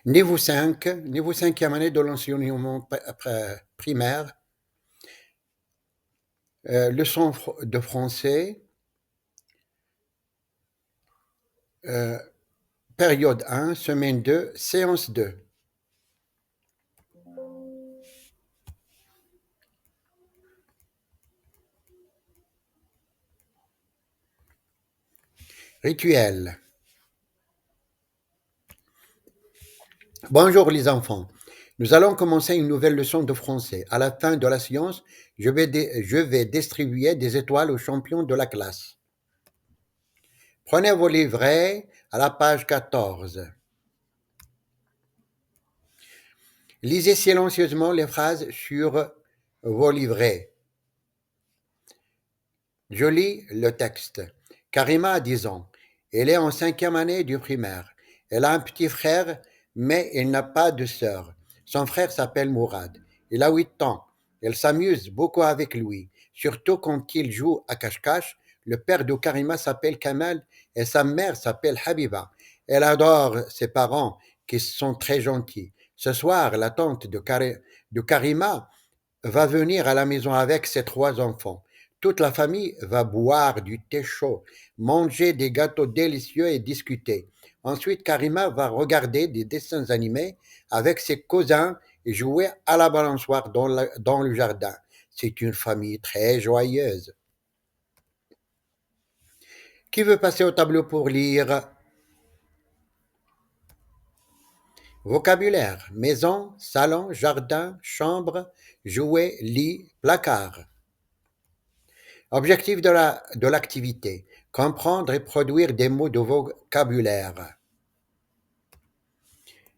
niveau cinquième année de l'enseignement primaire, leçon de français, euh, période 1, semaine 2, séance 2. Rituel. Bonjour les enfants. Nous allons commencer une nouvelle leçon de français. À la fin de la séance, je vais distribuer des étoiles aux champions de la classe. Prenez vos livrets à la page 14. Lisez silencieusement les phrases sur vos livrets. Je lis le texte. Karima a 10 ans. Elle est en cinquième année du primaire. Elle a un petit frère, mais elle n'a pas de sœur. Son frère s'appelle Mourad. Il a 8 ans. Elle s'amuse beaucoup avec lui, surtout quand il joue à cache-cache. Le père de Karima s'appelle Kamal et sa mère s'appelle Habiba. Elle adore ses parents qui sont très gentils. Ce soir, la tante de Karima va venir à la maison avec ses 3 enfants. Toute la famille va boire du thé chaud, manger des gâteaux délicieux et discuter. Ensuite, Karima va regarder des dessins animés avec ses cousins et jouer à la balançoire dans le jardin. C'est une famille très joyeuse. Qui veut passer au tableau pour lire? Vocabulaire: maison, salon, jardin, chambre, jouet, lit, placard. Objectif de l'activité: comprendre et produire des mots de vocabulaire.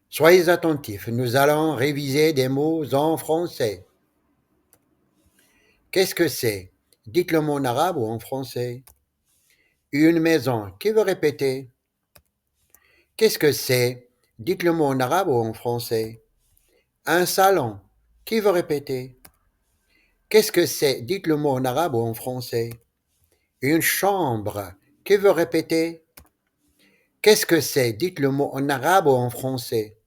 Soyez attentifs, nous allons réviser des mots en français. Qu'est-ce que c'est? Dites le mot en arabe ou en français. Une maison. Qui veut répéter? Qu'est-ce que c'est? Dites le mot en arabe ou en français. Un salon. Qui veut répéter? Qu'est-ce que c'est? Dites le mot en arabe ou en français. Une chambre. Qui veut répéter? Qu'est-ce que c'est? Dites le mot en arabe ou en français.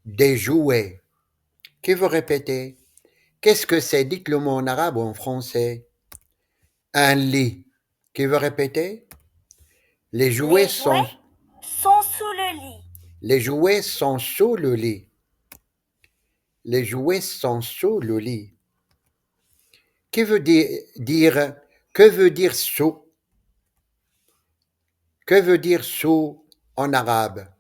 Des jouets. Qui veut répéter? Qu'est-ce que c'est? Dites le mot en arabe ou en français. Un lit. Qui veut répéter? Les jouets Les sont, jouets sont sous le lit. les jouets sont sous le lit. Les jouets sont sous le lit. Que veut dire sous? Que veut dire sous en arabe?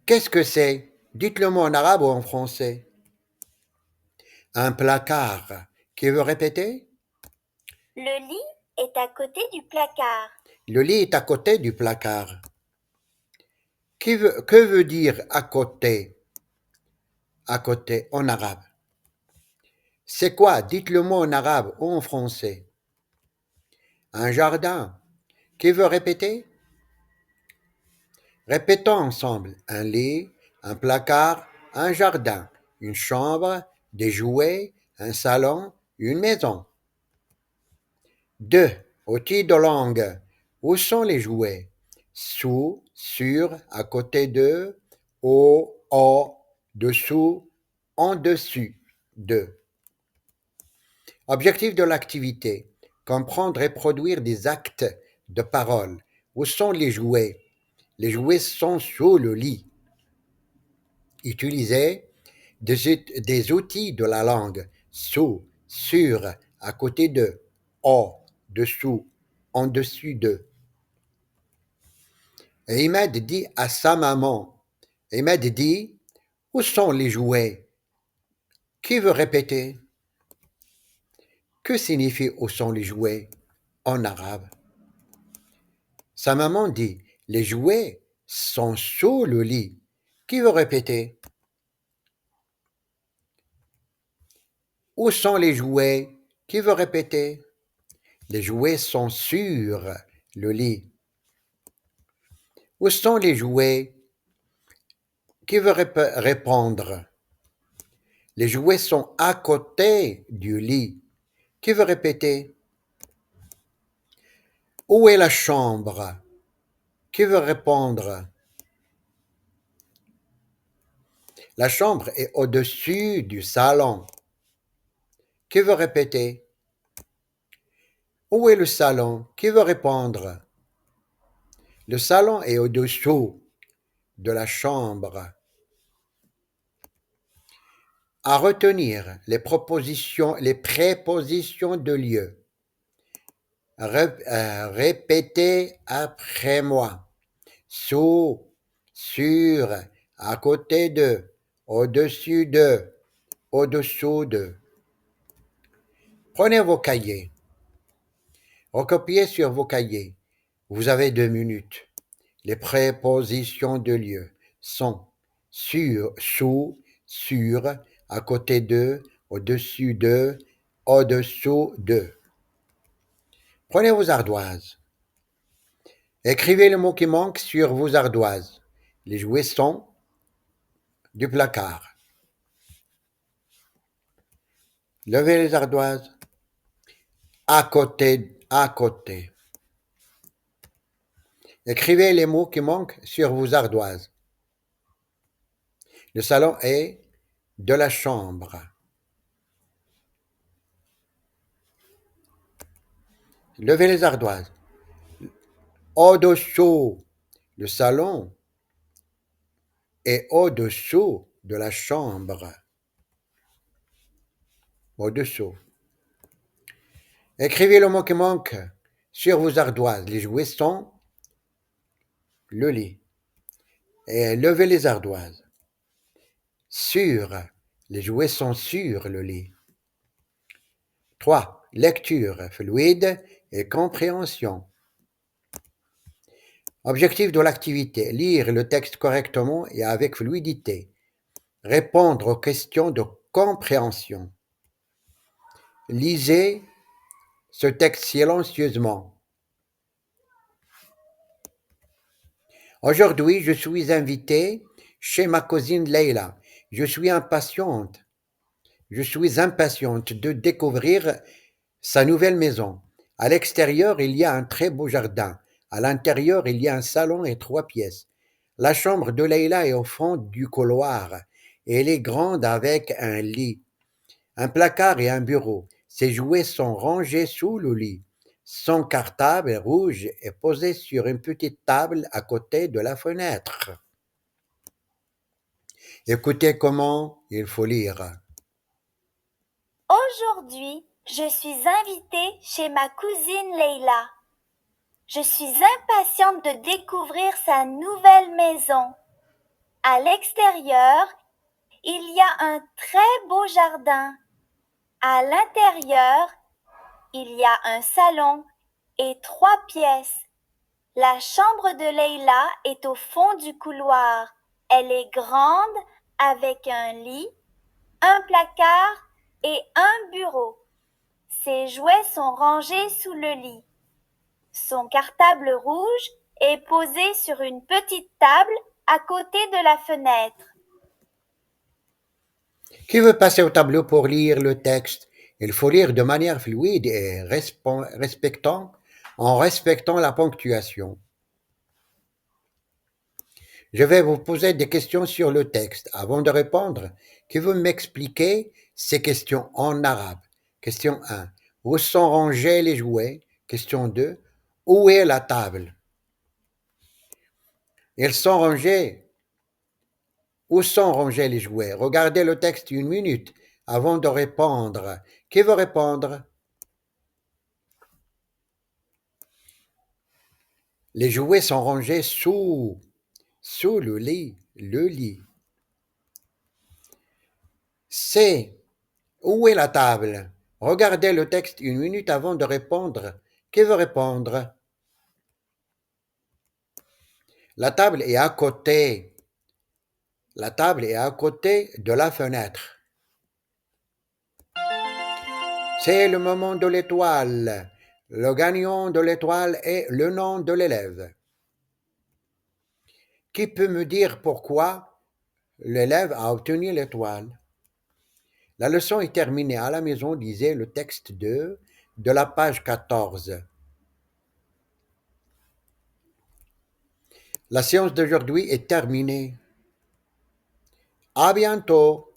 Qu'est-ce que c'est? Dites le mot en arabe ou en français. Un placard. Qui veut répéter? Le lit est à côté du placard. Le lit est à côté du placard. Que veut dire à côté? À côté en arabe. C'est quoi? Dites le mot en arabe ou en français. Un jardin. Qui veut répéter? Répétons ensemble. Un lit, un placard, un jardin, une chambre, des jouets, un salon, une maison. 2. Outils de langue. Où sont les jouets? Sous, sur, à côté de, au, dessous, en dessus de. Objectif de l'activité: comprendre et produire des actes de parole. Où sont les jouets? Les jouets sont sous le lit. Utilisez des outils de la langue: sous, sur, à côté de, au, dessous, en dessus de. Et Ahmed dit à sa maman. Ahmed dit: où sont les jouets? Qui veut répéter? Que signifie où sont les jouets en arabe? Sa maman dit: les jouets sont sous le lit. Qui veut répéter? Où sont les jouets? Qui veut répéter? Les jouets sont sur le lit. Où sont les jouets? Qui veut répondre? Les jouets sont à côté du lit. Qui veut répéter? Où est la chambre? Qui veut répondre? La chambre est au-dessus du salon. Qui veut répéter? Où est le salon? Qui veut répondre? Le salon est au-dessous de la chambre. À retenir les prépositions de lieu. Répétez après moi. Sous, sur, à côté de, au-dessus de, au-dessous de. Prenez vos cahiers. Recopiez sur vos cahiers. Vous avez 2 minutes. Les prépositions de lieu sont sur, sous, sur, à côté de, au-dessus de, au-dessous de. Prenez vos ardoises. Écrivez le mot qui manque sur vos ardoises. Les jouets sont du placard. Levez les ardoises. À côté, à côté. Écrivez les mots qui manquent sur vos ardoises. Le salon est de la chambre. Levez les ardoises. Au-dessous. Le salon est au-dessous de la chambre. Au-dessous. Écrivez le mot qui manque sur vos ardoises. Les jouets sont le lit. Et levez les ardoises. Sur. Les jouets sont sur le lit. 3. Lecture fluide et compréhension. Objectif de l'activité. Lire le texte correctement et avec fluidité. Répondre aux questions de compréhension. Lisez ce texte silencieusement. Aujourd'hui, je suis invitée chez ma cousine Leila. Je suis impatiente de découvrir sa nouvelle maison. À l'extérieur, il y a un très beau jardin. À l'intérieur, il y a un salon et 3 pièces. La chambre de Leila est au fond du couloir. Elle est grande avec un lit, un placard et un bureau. Ses jouets sont rangés sous le lit. Son cartable rouge est posé sur une petite table à côté de la fenêtre. Écoutez comment il faut lire. Aujourd'hui, je suis invitée chez ma cousine Leila. Je suis impatiente de découvrir sa nouvelle maison. À l'extérieur, il y a un très beau jardin. À l'intérieur, il y a un salon et 3 pièces. La chambre de Leila est au fond du couloir. Elle est grande avec un lit, un placard et un bureau. Ses jouets sont rangés sous le lit. Son cartable rouge est posé sur une petite table à côté de la fenêtre. Qui veut passer au tableau pour lire le texte? Il faut lire de manière fluide et en respectant la ponctuation. Je vais vous poser des questions sur le texte. Avant de répondre, qui veut m'expliquer ces questions en arabe? Question 1. Où sont rangés les jouets? Question 2. Où est la table? Ils sont rangés. Où sont rangés les jouets? Regardez le texte 1 minute avant de répondre. Qui veut répondre? Les jouets sont rangés sous le lit, le lit. C. Où est la table? Regardez le texte 1 minute avant de répondre. Qui veut répondre? La table est à côté. La table est à côté de la fenêtre. C'est le moment de l'étoile. Le gagnant de l'étoile est le nom de l'élève. Qui peut me dire pourquoi l'élève a obtenu l'étoile? La leçon est terminée. À la maison, lisez le texte de la page 14. La séance d'aujourd'hui est terminée. À bientôt.